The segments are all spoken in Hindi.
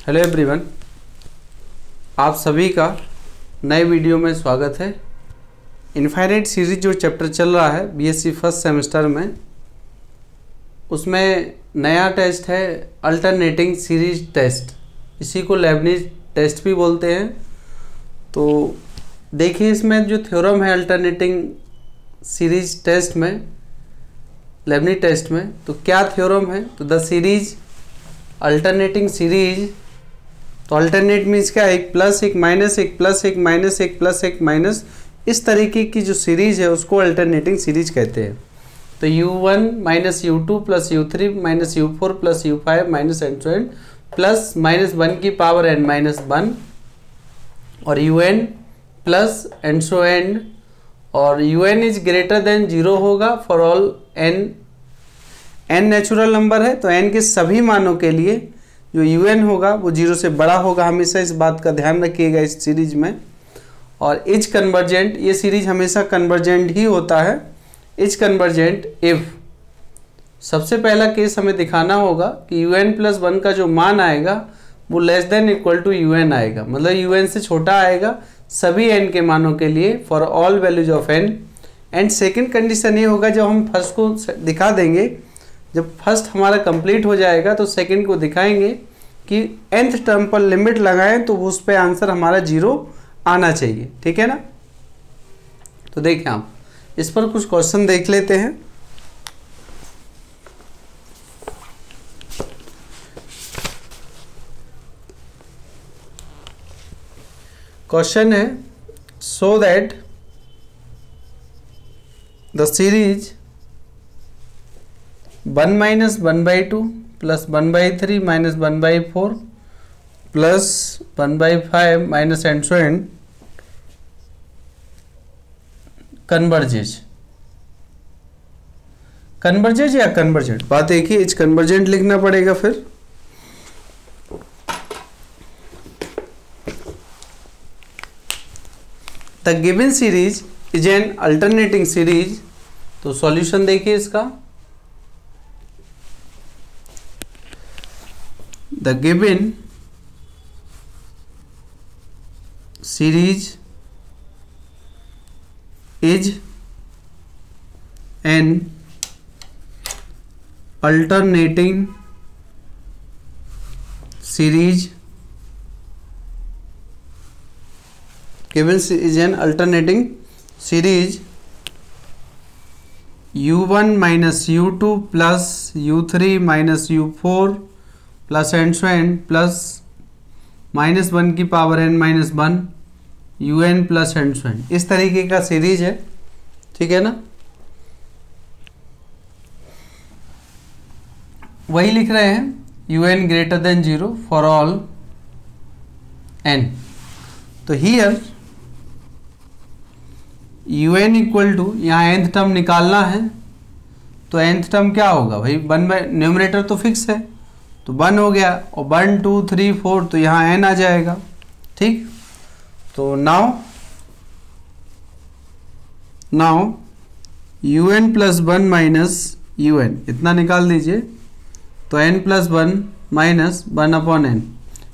हेलो एवरीवन, आप सभी का नए वीडियो में स्वागत है। इनफाइनाइट सीरीज जो चैप्टर चल रहा है बीएससी फर्स्ट सेमेस्टर में, उसमें नया टेस्ट है अल्टरनेटिंग सीरीज टेस्ट। इसी को लेबनिज टेस्ट भी बोलते हैं। तो देखिए, इसमें जो थ्योरम है अल्टरनेटिंग सीरीज टेस्ट में, लेबनिज टेस्ट में, तो क्या थ्योरम है? तो द सीरीज अल्टरनेटिंग सीरीज, तो अल्टरनेट मीन्स क्या? एक प्लस एक माइनस, एक प्लस एक माइनस, एक प्लस एक माइनस, इस तरीके की जो सीरीज है उसको अल्टरनेटिंग सीरीज कहते हैं। तो u1 minus u2 plus u3 minus u4 plus u5 minus and so and plus minus 1 की पावर n माइनस 1 और un plus and so and, और un इज ग्रेटर देन 0 होगा for all n natural number है, तो n के सभी मानों के लिए जो un होगा वो 0 से बड़ा होगा। हमेशा इस बात का ध्यान रखिएगा इस सीरीज में। और इज कन्वर्जेंट, ये सीरीज हमेशा कन्वर्जेंट ही होता है। इज कन्वर्जेंट इफ, सबसे पहला केस हमें दिखाना होगा कि un प्लस 1 का जो मान आएगा वो less than equal to un आएगा, मतलब un से छोटा आएगा सभी n के मानों के लिए for all values of n। And second condition ये होगा, जब हम फर्स्ट को दिखा देंगे, जब फर्स्ट हमारा कंप्लीट हो जाएगा तो सेकंड को दिखाएंगे कि nth टर्म पर लिमिट लगाएं तो उस पे आंसर हमारा 0 आना चाहिए। ठीक है ना? तो देखें, आप इस पर कुछ क्वेश्चन देख लेते हैं। क्वेश्चन है, so that the series 1 minus 1/2 plus 1/3 minus 1/4 plus 1/5 minus and so and converges या कन्वर्जेंट, बात एक ही, इज कन्वर्जेंट लिखना पड़ेगा। फिर the given series is an alternating series. तो सॉल्यूशन देखिए इसका, the given series is an alternating series, given is an alternating series u1 minus u2 plus u3 minus u4 plus and so and plus minus 1 की power n minus 1 un plus and so and, इस तरीके का सीरीज है। ठीक है ना? वही लिख रहे हैं un greater than 0 for all n। तो हियर un इक्वल टू, यहाँ nth टर्म निकालना है, तो nth टर्म क्या होगा भाई? 1 न्यूमरेटर तो फिक्स है तो 1 हो गया, और 1 2 3 4 तो यहाँ n आ जाएगा। ठीक, तो now un plus 1 minus un इतना निकाल दीजिए, तो n plus 1 minus 1 upon n,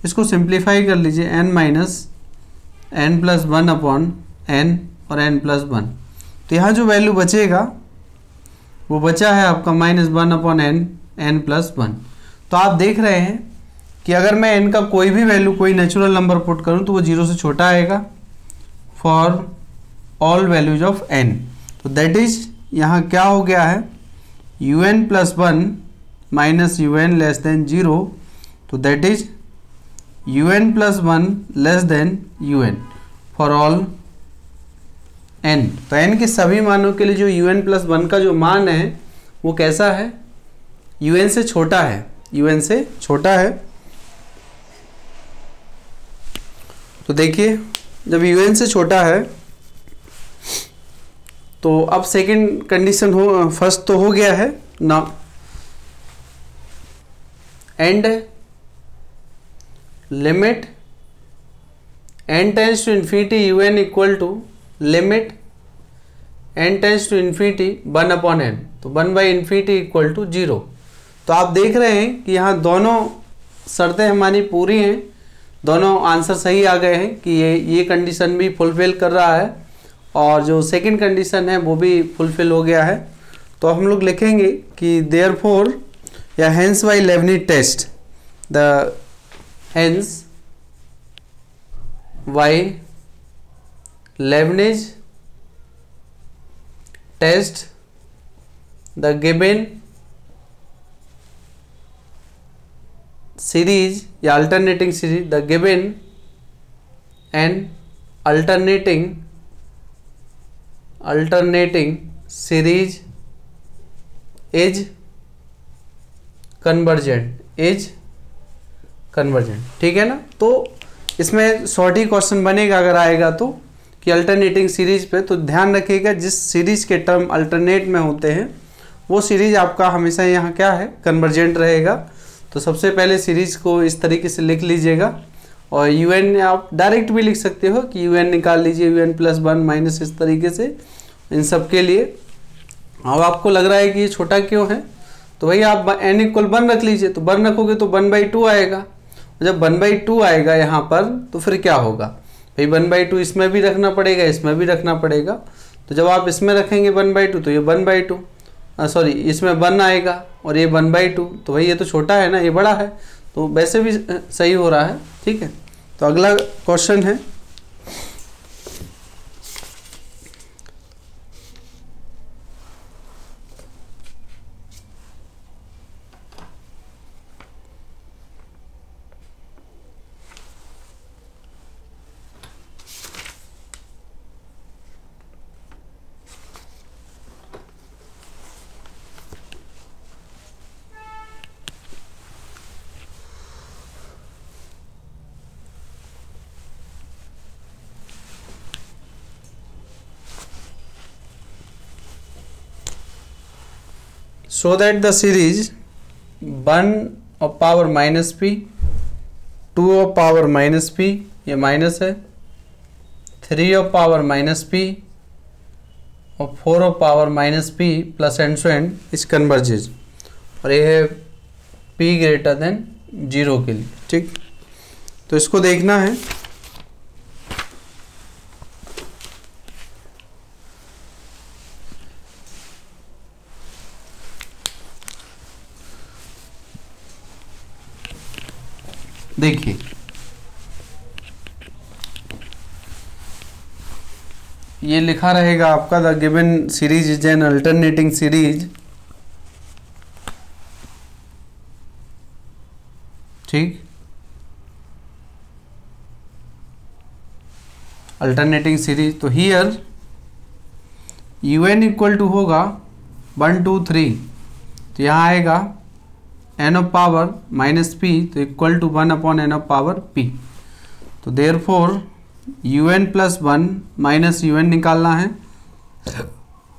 इसको सिंप्लीफाई कर लीजिए, n minus n plus 1 upon n और n प्लस 1। तो यहाँ जो वैल्यू बचेगा वो बचा है आपका माइनस 1 अपॉन n प्लस 1। तो आप देख रहे हैं कि अगर मैं n का कोई भी वैल्यू, कोई नेचुरल नंबर पुट करूं तो वो 0 से छोटा आएगा for all values of n। तो दैट इज, यहाँ क्या हो गया है, un plus 1 minus un less than 0, तो that is un plus 1 less than un for all n। तो n के सभी मानों के लिए जो un प्लस 1 का जो मान है वो कैसा है? un से छोटा है, un से छोटा है। तो देखिए, जब un से छोटा है तो अब सेकंड कंडीशन हो, फर्स्ट तो हो गया है ना, and limit n tends to infinity un equal to limit n tends to infinity 1 upon n, तो 1 बाई इन्फिनिटी इक्वल टू 0। तो आप देख रहे हैं कि यहाँ दोनों शर्तें हमारी पूरी हैं, दोनों आंसर सही आ गए हैं कि ये कंडीशन भी फुलफिल कर रहा है और जो सेकंड कंडीशन है वो भी फुलफिल हो गया है। तो हम लोग लिखेंगे कि देयरफॉर या hence by Leibniz test, the hence by Leibniz test the given series या alternating series, the given and alternating series is convergent, ठीक है ना। तो इसमें शॉर्ट ही क्वेश्चन बनेगा अगर आएगा तो, कि अल्टरनेटिंग सीरीज पे। तो ध्यान रखिएगा जिस सीरीज के टर्म अल्टरनेट में होते हैं वो सीरीज आपका हमेशा यहाँ क्या है, कन्वर्जेंट रहेगा। तो सबसे पहले सीरीज को इस तरीके से लिख लीजिएगा और यूएन आप डायरेक्ट भी लिख सकते हो कि यूएन निकाल लीजिए, यूएन प्लस 1 माइनस, इस तरीके से इन सब के लिए। अब आपको लग रहा है कि ये छोटा क्यों है, तो भाई आप n इक्वल 1 रख लीजिए। तो 1 रखोगे तो 1/2 आएगा, जब 1/2 आएगा यहाँ पर तो फिर क्या होगा भाई, 1/2 इसमें भी रखना पड़ेगा, इसमें भी रखना पड़ेगा। तो जब आप इसमें रखेंगे 1/2 तो ये 1/2, सॉरी इसमें 1 आएगा और ये 1/2, तो भाई ये तो छोटा है ना, ये बड़ा है। तो वैसे भी सही हो रहा है, ठीक है। तो अगला क्वेश्चन है, so that the series 1 of power minus p, 2 of power minus p, ये माइनस है, 3 of power minus p और 4 of power minus p plus and so and इस कन्वर्जेज, और ये है p ग्रेटर देन 0 के लिए, ठीक। तो इसको देखना है। देखिए ये लिखा रहेगा आपका the given series is an alternating series, ठीक। अल्टरनेटिंग सीरीज, तो हियर UN इक्वल टू होगा 1 2 3, तो यहाँ आएगा n of power minus p, तो equal to 1 upon n of power p। तो therefore UN plus 1 minus UN निकालना है,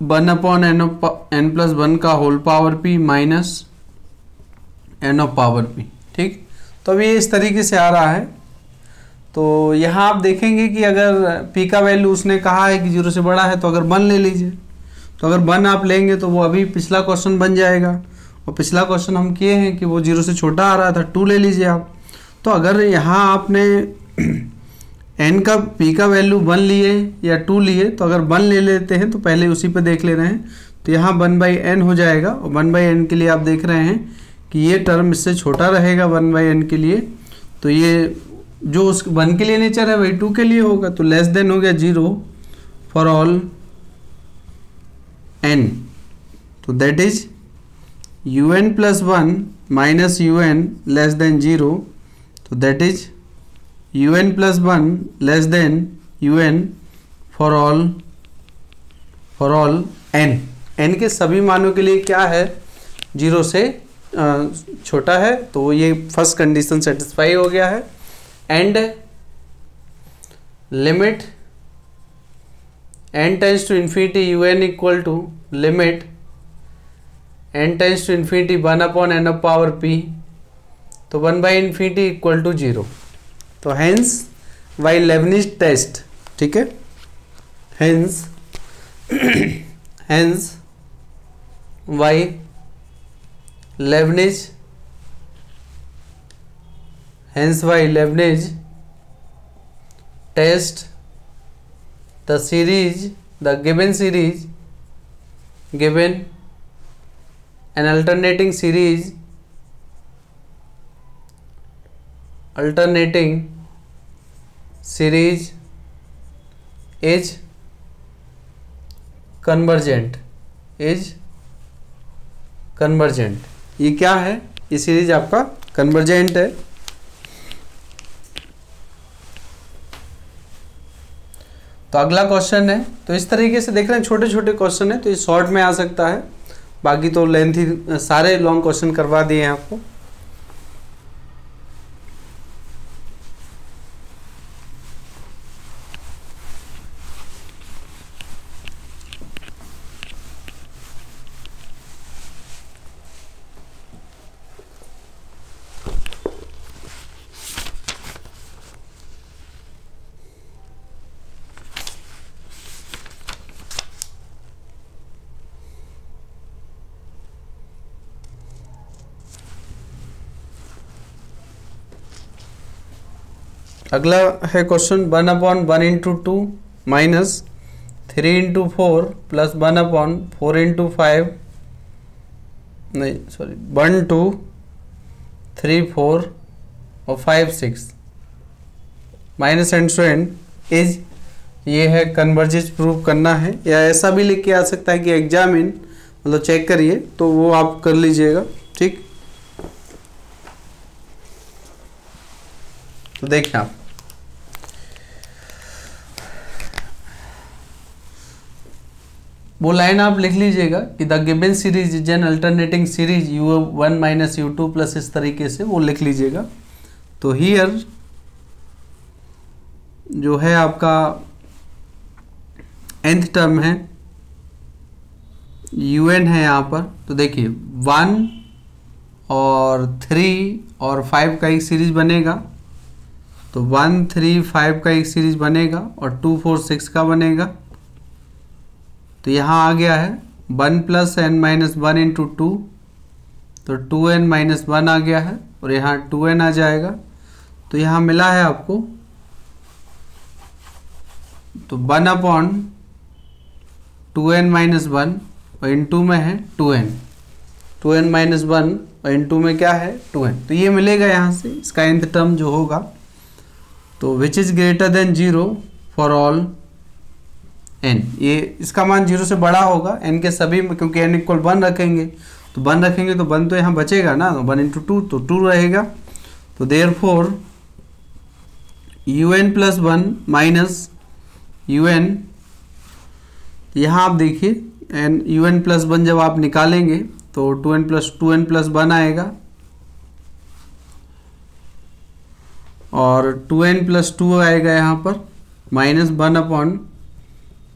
1 अपॉन n प्लस 1 का whole power p minus n of power p, ठीक। तो अभी ये इस तरीके से आ रहा है। तो यहाँ आप देखेंगे कि अगर p का वैल्यू उसने कहा है कि 0 से बड़ा है, तो अगर 1 ले लीजिए। तो अगर 1 आप लेंगे तो वो अभी पिछला क्वेश्चन बन जाएगा, और पिछला क्वेश्चन हम किए हैं कि वो 0 से छोटा आ रहा था, 2 ले लीजिए आप। तो अगर यहाँ आपने n का p का वैल्यू 1 लिए या 2 लिए, तो अगर 1 ले लेते हैं तो पहले उसी पे देख ले रहे हैं, तो यहाँ 1/n हो जाएगा। और 1/n के लिए आप देख रहे हैं कि ये टर्म इससे छोटा रहेगा 1/n के लिए। तो ये जो उस 1 के लिए नेचर है वही 2 के लिए होगा, तो लेस देन हो गया 0 फॉर ऑल n। तो that is UN plus 1 minus UN less than 0, तो that is UN plus 1 less than UN for all n के सभी मानों के लिए क्या है, 0 से छोटा है। तो ये फर्स्ट कंडीशन सेटिस्फाई हो गया है। And limit n tends to infinity UN equal to limit n tends to infinity 1 upon n of power p, तो 1/infinity इक्वल टू 0। तो हेंस बाय लेबनिज टेस्ट, ठीक है, hence by Leibniz hence why Leibniz test the given series, given an alternating series is convergent, ये क्या है, ये सीरीज आपका कन्वर्जेंट है। तो अगला क्वेश्चन है, तो इस तरीके से देख रहे हैं छोटे छोटे क्वेश्चन है, तो ये शॉर्ट में आ सकता है, बाकी तो लेंथी सारे लॉन्ग क्वेश्चन करवा दिए हैं आपको। अगला है क्वेश्चन 1/1 × 2 माइनस 3 × 4 प्लस 1/4 × 5 नहीं सॉरी 1 2 3 4 और 5 6 minus and so and is, ये है कन्वर्जेंस प्रूव करना है, या ऐसा भी लिख के आ सकता है कि एग्जामिन मतलब चेक करिए, तो वो आप कर लीजिएगा। ठीक, तो देखिए आप वो लाइन आप लिख लीजिएगा कि the given series is an alternating series u1 minus u2 plus, इस तरीके से वो लिख लीजिएगा। तो हियर जो है आपका nth टर्म है un है यहाँ पर, तो देखिए 1 और 3 और 5 का एक सीरीज बनेगा, तो 1 3 5 का एक सीरीज बनेगा और 2 4 6 का बनेगा। तो यहाँ आ गया है 1 + n - 1 × 2, तो 2n - 1 आ गया है, और यहाँ 2n आ जाएगा। तो यहाँ मिला है आपको, तो 1/2n - 1 और इनटू में है 2n, 2n - 1 और इनटू में क्या है 2n, तो ये मिलेगा यहाँ से इसका nth टर्म जो होगा। तो which is greater than 0 for all n, ये इसका मान 0 से बड़ा होगा n के सभी में, क्योंकि n = 1 रखेंगे, तो 1 रखेंगे तो 1 तो यहाँ बचेगा ना, तो 1 × 2 तो 2 रहेगा। तो देयरफॉर un + 1 माइनस un, यहाँ आप देखिए un + 1 जब आप निकालेंगे तो 2n + 1 आएगा, और 2n + 2 आएगा यहाँ पर माइनस 1/2n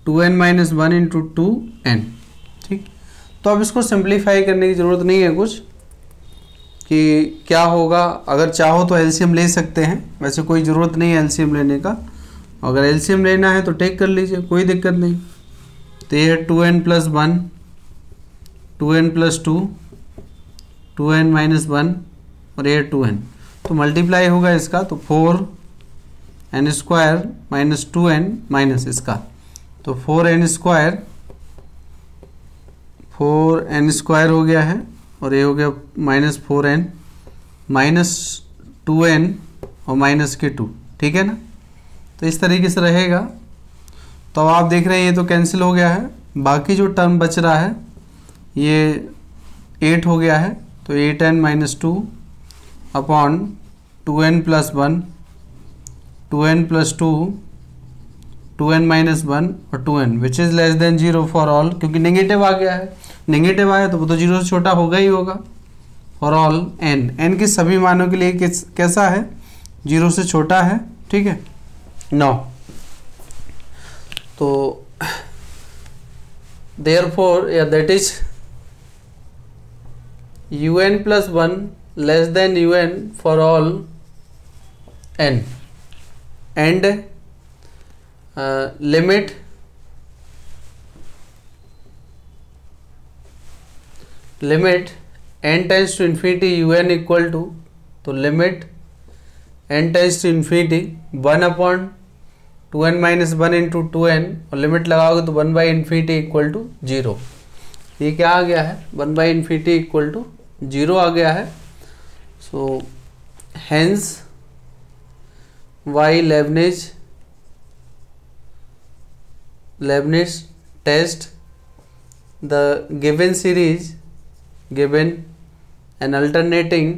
- 1 × 2n। ठीक, तो अब इसको सिंप्लीफाई करने की ज़रूरत नहीं है कुछ, कि क्या होगा, अगर चाहो तो एलसीएम ले सकते हैं, वैसे कोई ज़रूरत नहीं है एलसीएम लेने का, अगर एलसीएम लेना है तो टेक कर लीजिए, कोई दिक्कत नहीं। तो ये है 2n + 1, 2n + 2, 2n - 1 और ये 2n, तो मल्टीप्लाई होगा इसका, तो 4n² - 2n माइनस इसका, तो 4n² हो गया है, और ये हो गया -4n - 2n और माइनस के 2, ठीक है ना। तो इस तरीके से रहेगा। तो अब आप देख रहे हैं ये तो कैंसिल हो गया है, बाकी जो टर्म बच रहा है ये 8 हो गया है, तो 8n - 2 upon 2n + 1, 2n + 2, 2n - 1 और 2n which is less than 0 for all, क्योंकि नेगेटिव आ गया है, नेगेटिव आया तो वो तो 0 से छोटा होगा ही होगा। फॉर ऑल n के सभी मानों के लिए कैसा है, 0 से छोटा है, ठीक है। 9, तो देयरफॉर या that is un + 1 less than un for all n, and limit n tends to infinity un equal to, तो limit n tends to infinity 1/2n minus 1 into 2n, और लिमिट लगाओगे तो 1/इन्फिनिटी इक्वल टू 0। ये क्या आ गया है, 1/इन्फिनिटी इक्वल टू 0 आ गया है। So hence why Leibniz test the given series, given an alternating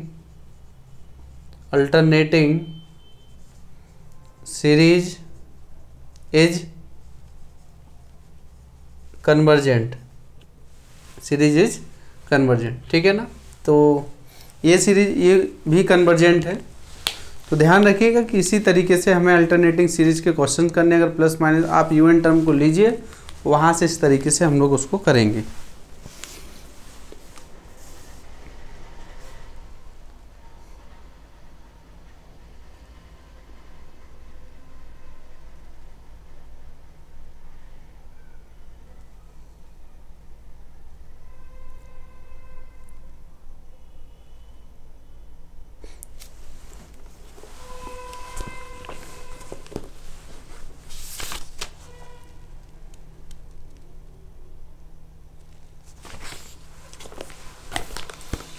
series is convergent, ठीक है ना। तो ये सीरीज ये भी कन्वर्जेंट है। तो ध्यान रखिएगा कि इसी तरीके से हमें अल्टरनेटिंग सीरीज के क्वेश्चन करने, अगर प्लस माइनस आप यूएन टर्म को लीजिए, वहाँ से इस तरीके से हम लोग उसको करेंगे।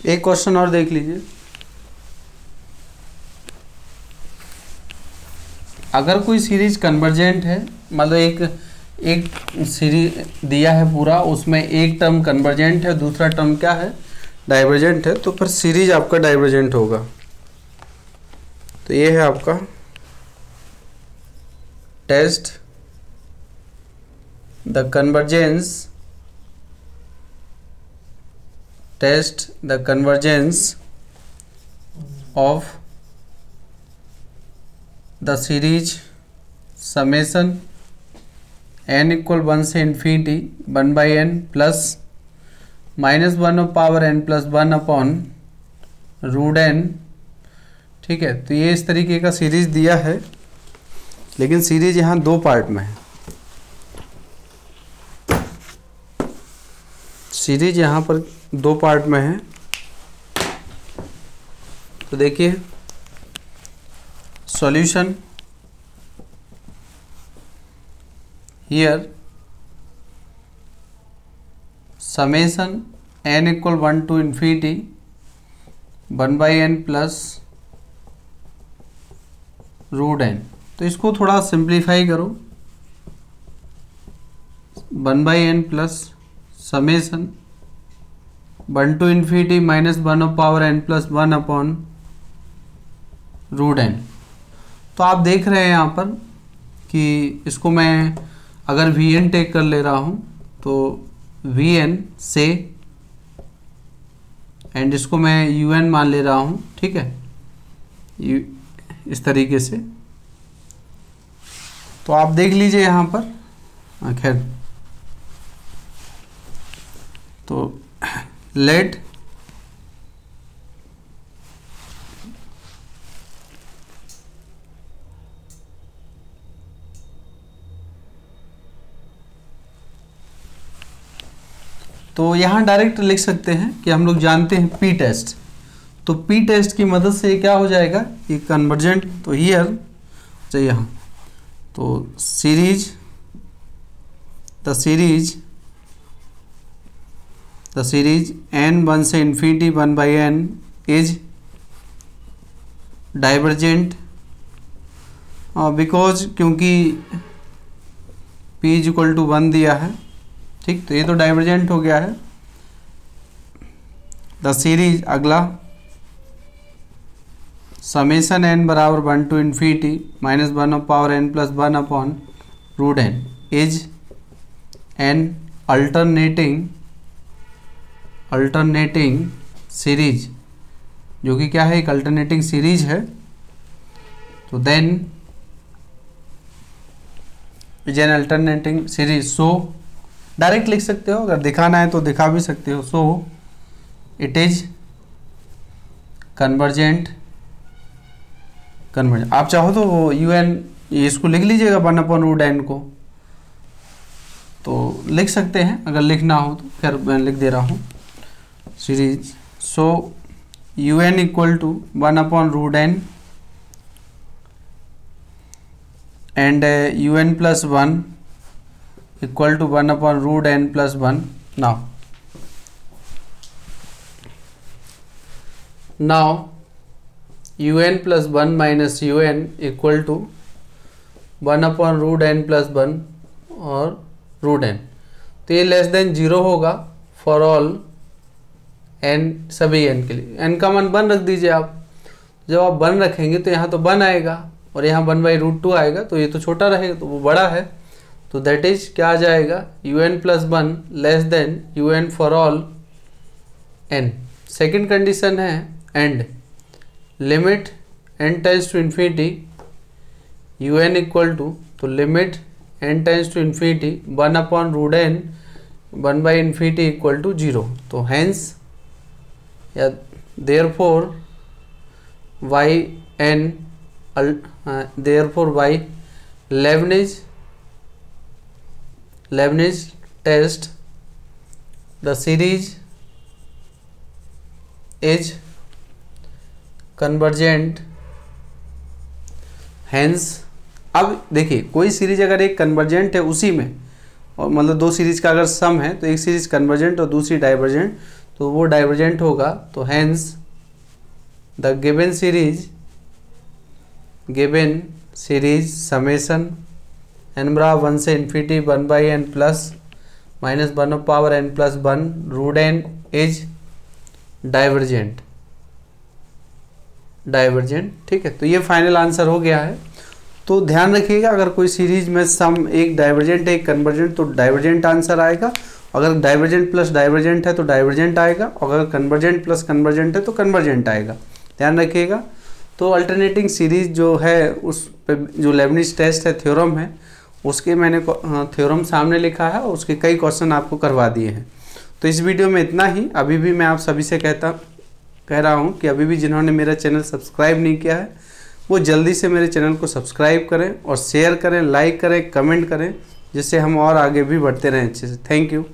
एक क्वेश्चन और देख लीजिए। अगर कोई सीरीज कन्वर्जेंट है, मतलब एक सीरीज दिया है पूरा, उसमें एक टर्म कन्वर्जेंट है, दूसरा टर्म क्या है, डाइवर्जेंट है, तो फिर सीरीज आपका डाइवर्जेंट होगा। तो ये है आपका test the convergence of the series summation n equal 1 से infinity 1/n plus -1 of power n plus 1 upon root n, ठीक है। तो ये इस तरीके का सीरीज दिया है, लेकिन सीरीज यहाँ दो पार्ट में है। सीरीज यहाँ पर दो पार्ट में है। तो देखिए solution here summation n equal 1 to infinity 1/n plus root n। तो इसको थोड़ा सिंप्लीफाई करो, 1/n plus summation 1 to infinity -1 of power n plus 1 upon root n। तो आप देख रहे हैं यहाँ पर कि इसको मैं अगर Vn टेक कर ले रहा हूँ तो Vn से, एंड इसको मैं Un मान ले रहा हूँ, ठीक है, इस तरीके से। तो आप देख लीजिए यहाँ पर, खैर, तो लेट तो यहाँ डायरेक्ट लिख सकते हैं कि हम लोग जानते हैं पी टेस्ट। तो पी टेस्ट की मदद से क्या हो जाएगा, ये कन्वर्जेंट। तो हियर चाहिए यहाँ, तो द सीरीज n 1 से infinity 1/n is divergent, because क्योंकि p इज इक्वल टू 1 दिया है, ठीक। तो ये तो डाइवर्जेंट हो गया है। द सीरीज अगला समेशन n बराबर 1 to infinity -1 of power n plus 1 upon root n is an alternating series, जो कि क्या है, एक अल्टरनेटिंग सीरीज है। तो then is an alternating series, so direct लिख सकते हो, अगर दिखाना है तो दिखा भी सकते हो। So it is convergent. आप चाहो तो UN इसको लिख लीजिएगा 1/√n को, तो लिख सकते हैं, अगर लिखना हो तो। फिर मैं लिख दे रहा हूँ series. So UN equal to 1/√n and un plus 1 equal to 1 upon root n plus 1. Now un plus 1 minus un equal to 1 upon root n plus 1 और root n. तो ये लेस देन 0 होगा फॉर ऑल n, सभी n के लिए. n का मान 1 रख दीजिए आप. जब आप 1 रखेंगे तो यहाँ तो 1 आएगा और यहाँ 1/√2 आएगा, तो ये तो छोटा रहेगा, तो वो बड़ा है. तो दैट इज क्या आ जाएगा, un plus 1 less than un for all n. Second condition है and limit n tends to infinity un equal to, तो limit n tends to infinity 1 upon root n 1/∞ equal to 0. तो हैंस या therefore by Leibniz test the series is convergent. hence अब देखिए कोई सीरीज अगर एक कन्वर्जेंट है उसी में, और मतलब दो सीरीज का अगर सम है तो एक सीरीज कन्वर्जेंट और दूसरी डाइवर्जेंट, तो वो डाइवर्जेंट होगा. तो hence the given series summation n बराबर 1 से infinity 1/n plus minus 1 power n plus 1 root n is divergent. ठीक है, तो ये फाइनल आंसर हो गया है. तो ध्यान रखिएगा, अगर कोई सीरीज में सम एक डाइवर्जेंट है एक कन्वर्जेंट तो डाइवर्जेंट आंसर आएगा. अगर डाइवर्जेंट प्लस डाइवर्जेंट है तो डाइवर्जेंट आएगा, और अगर कन्वर्जेंट प्लस कन्वर्जेंट है तो कन्वर्जेंट आएगा. ध्यान रखिएगा. तो अल्टरनेटिंग सीरीज जो है उस पे जो लेibniz टेस्ट है, थ्योरम है, उसके मैंने थ्योरम सामने लिखा है और उसके कई क्वेश्चन आपको करवा दिए हैं. तो इस वीडियो में इतना ही. अभी भी मैं आप सभी से कह रहा हूँ कि अभी भी जिन्होंने मेरा चैनल सब्सक्राइब नहीं किया है वो जल्दी से मेरे चैनल को सब्सक्राइब करें और शेयर करें, लाइक करें, कमेंट करें, जिससे हम और आगे भी बढ़ते रहें अच्छे से. Thank you.